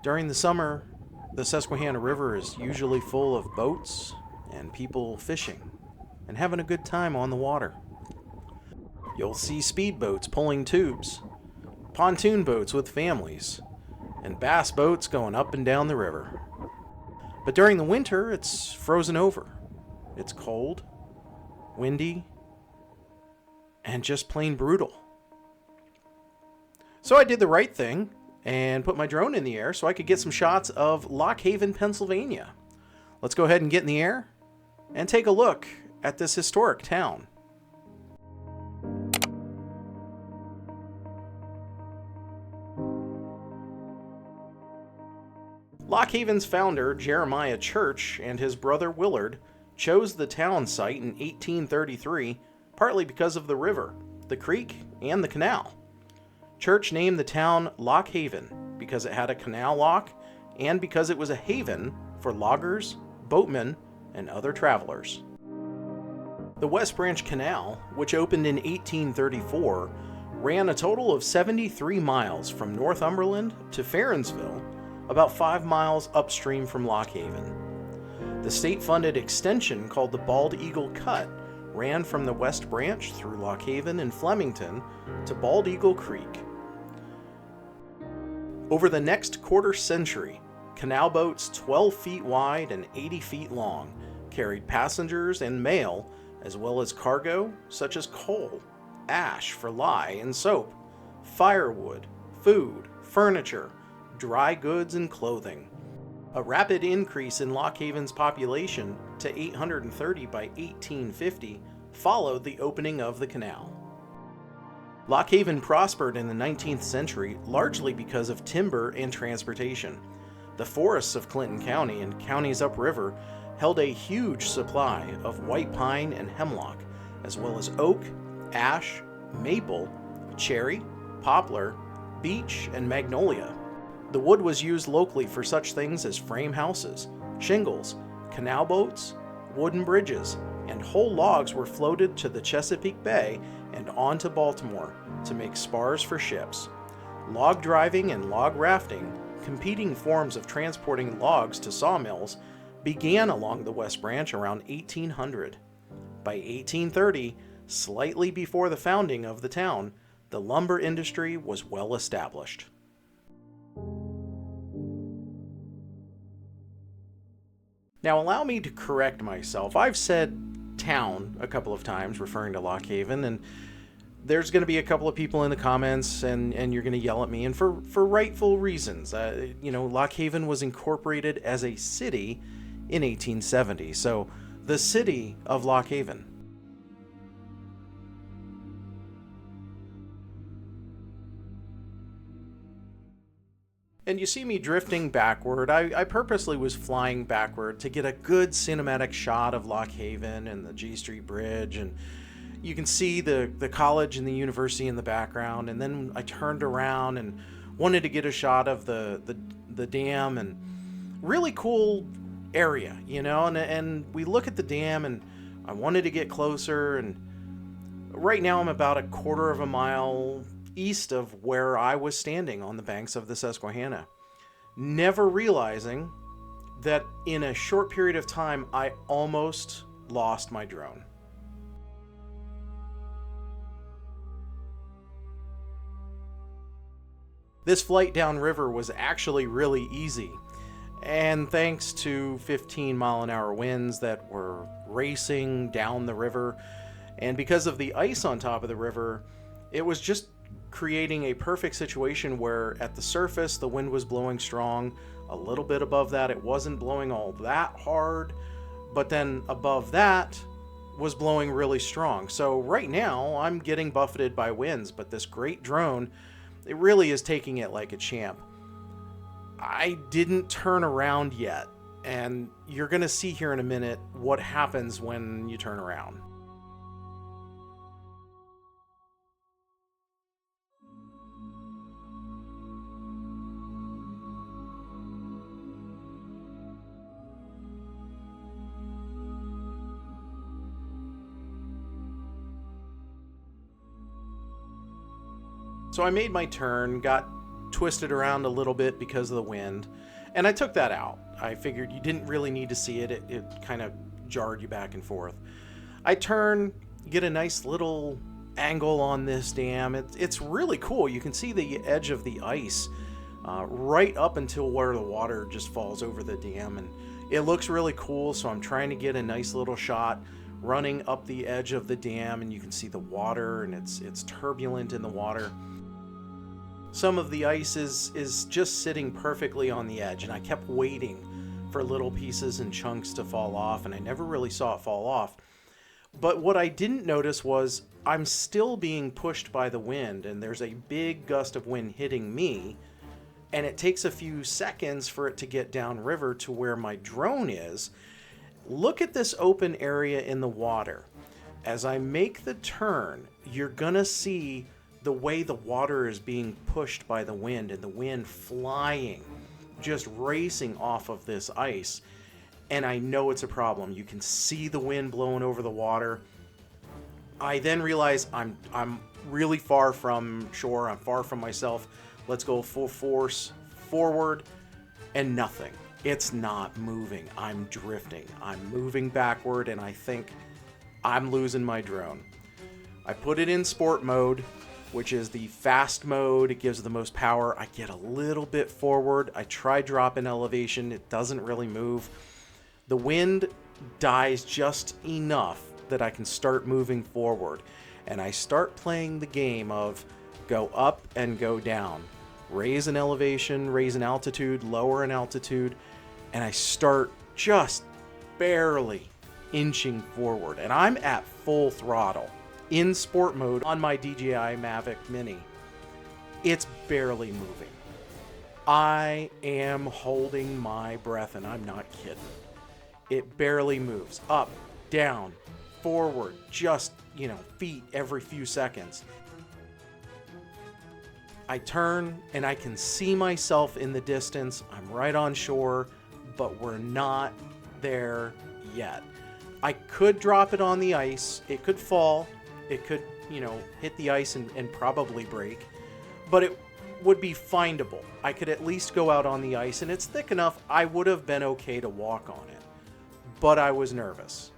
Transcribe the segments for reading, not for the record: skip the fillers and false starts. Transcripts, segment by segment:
During the summer, the Susquehanna River is usually full of boats and people fishing and having a good time on the water. You'll see speedboats pulling tubes, pontoon boats with families, and bass boats going up and down the river. But during the winter, it's frozen over. It's cold, windy, and just plain brutal. So I did the right thing and put my drone in the air so I could get some shots of Lock Haven, Pennsylvania. Let's go ahead and get in the air and take a look at this historic town. Lock Haven's founder, Jeremiah Church, and his brother Willard chose the town site in 1833 partly because of the river, the creek, and the canal. Church named the town Lock Haven because it had a canal lock and because it was a haven for loggers, boatmen, and other travelers. The West Branch Canal, which opened in 1834, ran a total of 73 miles from Northumberland to Ferensville, about 5 miles upstream from Lock Haven. The state-funded extension called the Bald Eagle Cut ran from the West Branch through Lock Haven and Flemington to Bald Eagle Creek. Over the next quarter century, canal boats 12 feet wide and 80 feet long carried passengers and mail, as well as cargo such as coal, ash for lye and soap, firewood, food, furniture, dry goods, and clothing. A rapid increase in Lock Haven's population to 830 by 1850 followed the opening of the canal. Lock Haven prospered in the 19th century largely because of timber and transportation. The forests of Clinton County and counties upriver held a huge supply of white pine and hemlock, as well as oak, ash, maple, cherry, poplar, beech, and magnolia. The wood was used locally for such things as frame houses, shingles, canal boats, wooden bridges, and whole logs were floated to the Chesapeake Bay and on to Baltimore to make spars for ships. Log driving and log rafting, competing forms of transporting logs to sawmills, began along the West Branch around 1800. By 1830, slightly before the founding of the town, the lumber industry was well established. Now, allow me to correct myself. I've said town a couple of times referring to Lock Haven, and there's going to be a couple of people in the comments and you're going to yell at me, and for rightful reasons. Lock Haven was incorporated as a city in 1870, so the city of Lock Haven. And you see me drifting backward. I purposely was flying backward to get a good cinematic shot of Lock Haven and the G Street Bridge, and you can see the college and the university in the background. And then I turned around and wanted to get a shot of the dam, and really cool area, and we look at the dam, and I wanted to get closer, and right now I'm about a quarter of a mile east of where I was standing on the banks of the Susquehanna, never realizing that in a short period of time I almost lost my drone. This flight downriver was actually really easy, and thanks to 15-mile-an-hour winds that were racing down the river, and because of the ice on top of the river, it was just creating a perfect situation where at the surface the wind was blowing strong. A little bit above that it wasn't blowing all that hard, but then above that was blowing really strong. So right now I'm getting buffeted by winds, but this great drone, it really is taking it like a champ. I didn't turn around yet, and you're gonna see here in a minute what happens when you turn around. So I made my turn, got twisted around a little bit because of the wind, and I took that out. I figured you didn't really need to see it. It kind of jarred you back and forth. I turn, get a nice little angle on this dam. It's really cool. You can see the edge of the ice right up until where the water just falls over the dam, and it looks really cool. So I'm trying to get a nice little shot running up the edge of the dam, and you can see the water, and it's turbulent in the water. Some of the ice is just sitting perfectly on the edge, and I kept waiting for little pieces and chunks to fall off, and I never really saw it fall off. But what I didn't notice was I'm still being pushed by the wind, and there's a big gust of wind hitting me, and it takes a few seconds for it to get downriver to where my drone is. Look at this open area in the water. As I make the turn, you're gonna see the way the water is being pushed by the wind, and the wind flying, just racing off of this ice. And I know it's a problem. You can see the wind blowing over the water. I then realize I'm really far from shore. I'm far from myself. Let's go full force forward, and nothing. It's not moving. I'm drifting. I'm moving backward, and I think I'm losing my drone. I put it in sport mode, which is the fast mode. It gives the most power. I get a little bit forward. I try dropping elevation. It doesn't really move. The wind dies just enough that I can start moving forward. And I start playing the game of go up and go down. Raise an elevation, raise an altitude, lower an altitude. And I start just barely inching forward. And I'm at full throttle in sport mode on my DJI Mavic Mini. It's barely moving. I am holding my breath, and I'm not kidding. It barely moves. Up, down, forward, just, feet every few seconds. I turn, and I can see myself in the distance. I'm right on shore, but we're not there yet. I could drop it on the ice. It could fall. It could, hit the ice and probably break. But it would be findable. I could at least go out on the ice, and it's thick enough I would have been okay to walk on it. But I was nervous.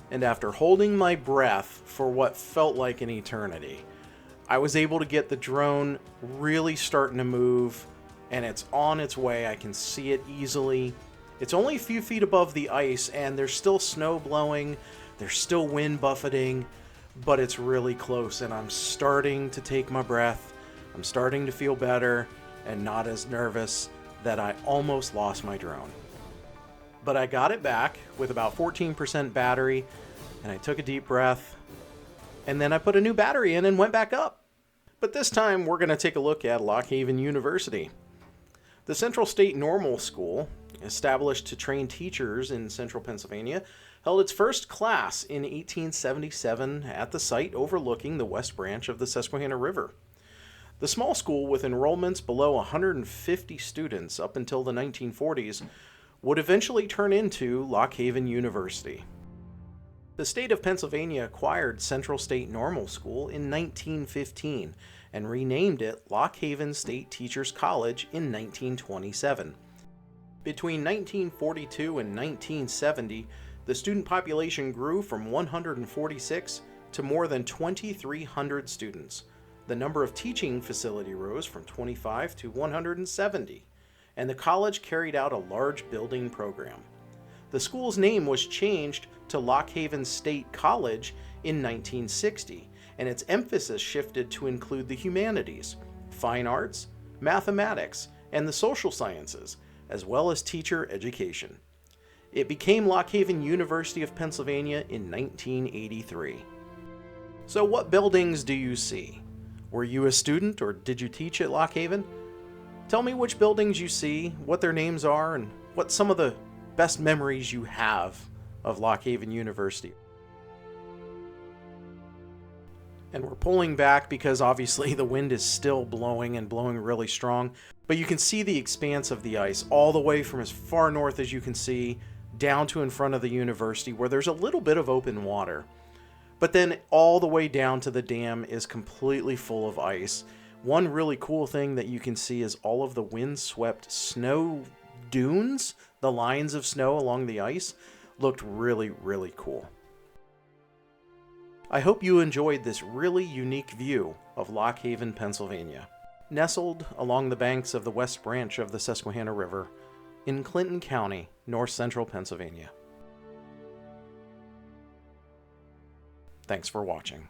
And after holding my breath for what felt like an eternity, I was able to get the drone really starting to move, and it's on its way. I can see it easily. It's only a few feet above the ice, and there's still snow blowing, there's still wind buffeting, but it's really close, and I'm starting to take my breath. I'm starting to feel better and not as nervous that I almost lost my drone. But I got it back with about 14% battery, and I took a deep breath, and then I put a new battery in and went back up. But this time we're going to take a look at Lock Haven University. The Central State Normal School, established to train teachers in central Pennsylvania, held its first class in 1877 at the site overlooking the west branch of the Susquehanna River. The small school, with enrollments below 150 students up until the 1940s, would eventually turn into Lock Haven University. The state of Pennsylvania acquired Central State Normal School in 1915 and renamed it Lock Haven State Teachers College in 1927. Between 1942 and 1970, the student population grew from 146 to more than 2,300 students. The number of teaching facility rose from 25 to 170. And the college carried out a large building program. The school's name was changed to Lock Haven State College in 1960, and its emphasis shifted to include the humanities, fine arts, mathematics, and the social sciences, as well as teacher education. It became Lock Haven University of Pennsylvania in 1983. So what buildings do you see? Were you a student, or did you teach at Lock Haven? Tell me which buildings you see, what their names are, and what some of the best memories you have of Lock Haven University. And we're pulling back because obviously the wind is still blowing and blowing really strong, but you can see the expanse of the ice all the way from as far north as you can see down to in front of the university, where there's a little bit of open water. But then all the way down to the dam is completely full of ice, One really cool thing that you can see is all of the wind-swept snow dunes, the lines of snow along the ice, looked really, really cool. I hope you enjoyed this really unique view of Lock Haven, Pennsylvania. Nestled along the banks of the West Branch of the Susquehanna River in Clinton County, north-central Pennsylvania. Thanks for watching.